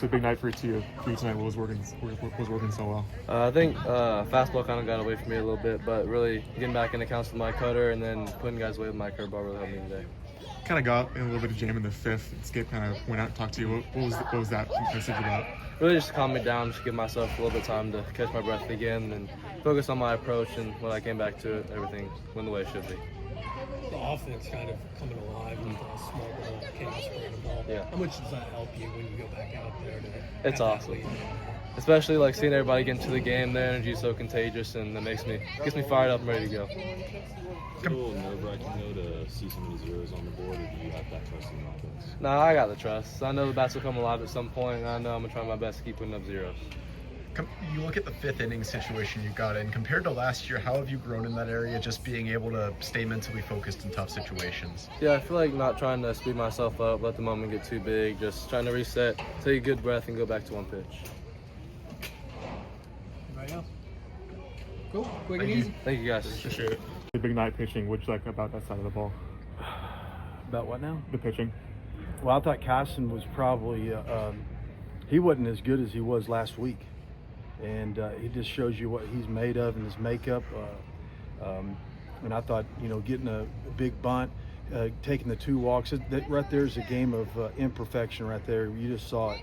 So big night for you tonight. What was working so well? I think fastball kind of got away from me a little bit, but really getting back into counts with my cutter and then putting guys away with my curveball really helped me today. Kind of got in a little bit of jam in the fifth. Skip kind of went out and talked to you. What was that message about? Really just to calm me down, just give myself a little bit of time to catch my breath again and focus on my approach. And when I came back to it, everything went the way it should be. The offense kind of coming alive with a small ball, chaos spread the ball. Yeah. How much does that help you when you go back out there? It's awesome. Especially like seeing everybody get into the game, their energy is so contagious, and it gets me fired up and ready to go. It's a little nerve-wracking though to see so many zeros on the board, or do you have that trust in the offense? Nah, I got the trust. I know the bats will come alive at some point, and I know I'm gonna try my best to keep putting up zeros. You look at the fifth inning situation you got in. Compared to last year, how have you grown in that area, just being able to stay mentally focused in tough situations? Yeah, I feel like not trying to speed myself up, let the moment get too big, just trying to reset, take a good breath, and go back to one pitch. Anybody else? Cool. Quick and easy. Thank you, guys. Appreciate it. The big night pitching. What'd you like about that side of the ball? About what now? The pitching. Well, I thought Kyson was probably he wasn't as good as he was last week, and he just shows you what he's made of in his makeup. And I thought, getting a big bunt, taking the 2 walks, that right there is a game of imperfection right there. You just saw it.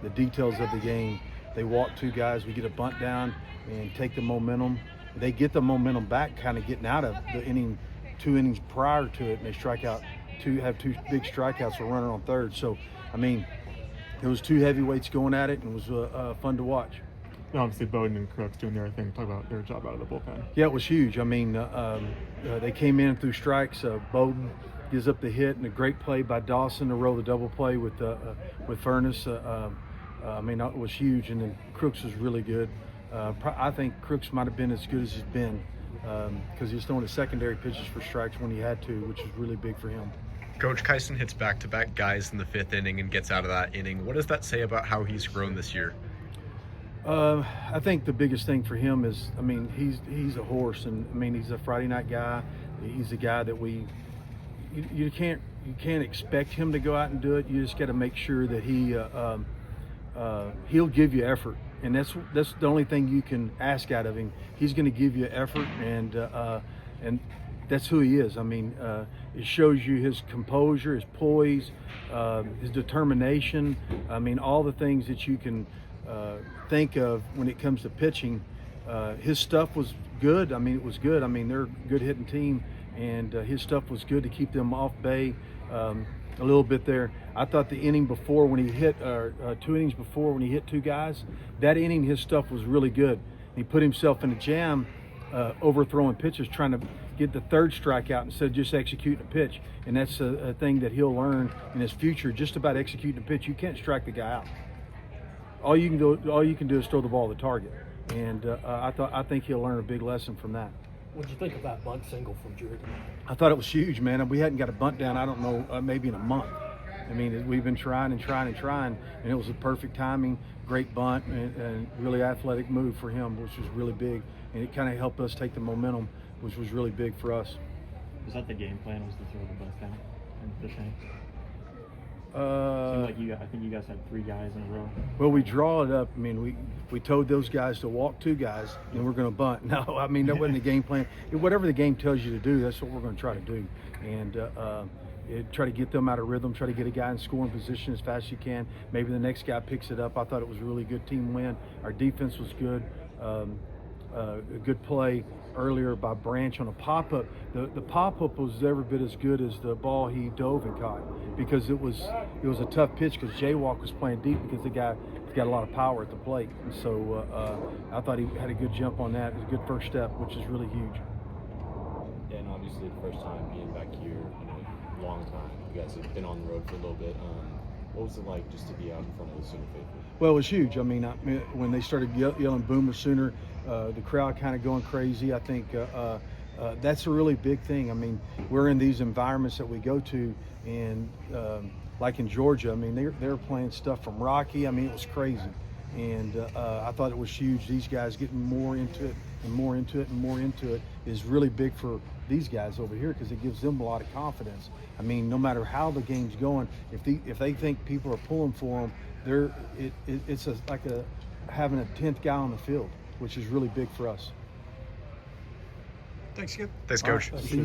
The details of the game. They walk 2 guys. We get a bunt down and take the momentum. They get the momentum back, kind of getting out of the inning, 2 innings prior to it, and they strike out have 2 big strikeouts with a runner on third. So, I mean, it was 2 heavyweights going at it, and it was fun to watch. Obviously, Bowden and Crooks doing their thing. Talk about their job out of the bullpen. Yeah, it was huge. I mean, they came in through strikes. Bowden gives up the hit, and a great play by Dawson to roll the double play with Furness. I mean, it was huge, and then Crooks was really good. I think Crooks might have been as good as he's been because he was throwing the secondary pitches for strikes when he had to, which was really big for him. Coach, Kyson hits back-to-back guys in the 5th inning and gets out of that inning. What does that say about how he's grown this year? I think the biggest thing for him is, I mean, he's a horse, and I mean, he's a Friday night guy. He's a guy that you can't expect him to go out and do it. You just got to make sure that he'll give you effort, and that's the only thing you can ask out of him. He's going to give you effort, and that's who he is. I mean, it shows you his composure, his poise, his determination. I mean, all the things that you can think of when it comes to pitching. His stuff was good. I mean, it was good. I mean, they're a good hitting team, and his stuff was good to keep them off base a little bit there. I thought the inning before when he hit, 2 innings before when he hit 2 guys, that inning his stuff was really good. He put himself in a jam, overthrowing pitches, trying to get the 3rd strikeout instead of just executing a pitch. And that's a thing that he'll learn in his future, just about executing a pitch. You can't strike the guy out. All you can do is throw the ball to the target. And I think he'll learn a big lesson from that. What did you think of that bunt single from Jordan? I thought it was huge, man. We hadn't got a bunt down, I don't know, maybe in a month. I mean, we've been trying, and it was a perfect timing, great bunt, and really athletic move for him, which was really big. And it kind of helped us take the momentum, which was really big for us. Was that the game plan, was to throw the bus down in the tank? I think you guys had 3 guys in a row. Well, we draw it up. I mean, we told those guys to walk 2 guys, and we're going to bunt. No, I mean, that wasn't the game plan. Whatever the game tells you to do, that's what we're going to try to do. And try to get them out of rhythm, try to get a guy in scoring position as fast as you can. Maybe the next guy picks it up. I thought it was a really good team win. Our defense was good. A good play earlier by Branch on a pop-up. The pop-up was every bit as good as the ball he dove and caught, because it was a tough pitch because Jaywalk was playing deep because the guy's got a lot of power at the plate. And so I thought he had a good jump on that. It was a good first step, which is really huge. Yeah, and obviously the first time being back here, long time. You guys have been on the road for a little bit. What was it like just to be out in front of the Sooner faithful? Well, it was huge. I mean, when they started yelling Boomer Sooner, the crowd kind of going crazy. I think that's a really big thing. I mean, we're in these environments that we go to, and like in Georgia, I mean, they were playing stuff from Rocky. I mean, it was crazy. And I thought it was huge. These guys getting more into it and more into it and more into it is really big for these guys over here because it gives them a lot of confidence. I mean, no matter how the game's going, if they think people are pulling for them, it's like having a 10th guy on the field, which is really big for us. Thanks, Coach. All right, see you.